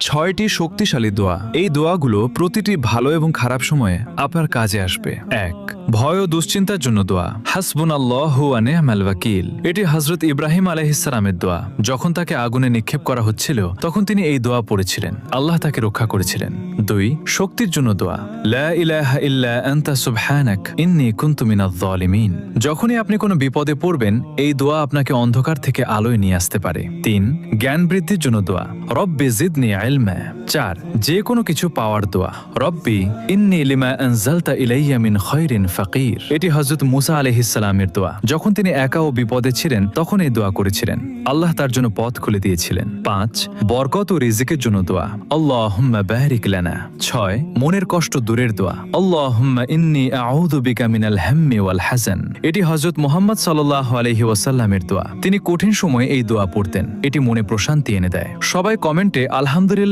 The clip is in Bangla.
6টি শক্তিশালী দোয়া। এই দোয়াগুলো প্রতিটি ভালো এবং খারাপ সময়ে আপনার কাজে আসবে। 1. ভয় ও দুশ্চিন্তার জন্য দোয়া। হাসবুনাল্লাহু ওয়া নি'মাল ওয়াকিল। এটি হযরত ইব্রাহিম আলাইহিস সালামের দোয়া। যখন তাকে আগুনে নিক্ষেপ করা হচ্ছিল তখন তিনি এই দোয়া পড়েছিলেন, আল্লাহ তাকে রক্ষা করেছিলেন। 2. শক্তির জন্য দোয়া। লা ইলাহা ইল্লা আনতা সুবহানাক ইন্নী কুনতু মিনাজ জালিমিন। যখনই আপনি কোনো বিপদে পড়বেন এই দোয়া আপনাকে অন্ধকার থেকে আলোয় নিয়ে আসতে পারে। 3. জ্ঞান বৃদ্ধির জন্য দোয়া। রব্বি জিদনি ইলমা। 4. যে কোনো কিছু পাওয়ার দোয়া। রব্বি ইন্নী লিমা আনজালতা ইলাইয়া মিন খায়রিন ফাকির। এটি হযরত মুসা আলাইহিস সালামের দোয়া। যখন তিনি একা ও বিপদে ছিলেন তখন এই দোয়া করেছিলেন, আল্লাহ তার জন্য পথ খুলে দিয়েছিলেন। 5. বরকত ও রিজিকের জন্য দোয়া। আল্লাহুম্মা বারিক লানা। 6. মনের কষ্ট দূরের দোয়া। আল্লাহুম্মা ইন্নী আউযু বিকা মিনাল হাম্মি ওয়াল হাযান। এটি হযরত মুহাম্মদ সাল্লাল্লাহু আলাইহি ওয়াসাল্লামের দোয়া। তিনি কঠিন সময়ে এই দোয়া পড়তেন, এটি মনে প্রশান্তি এনে দেয়। সবাই কমেন্টে আলহামদুলিল্লাহ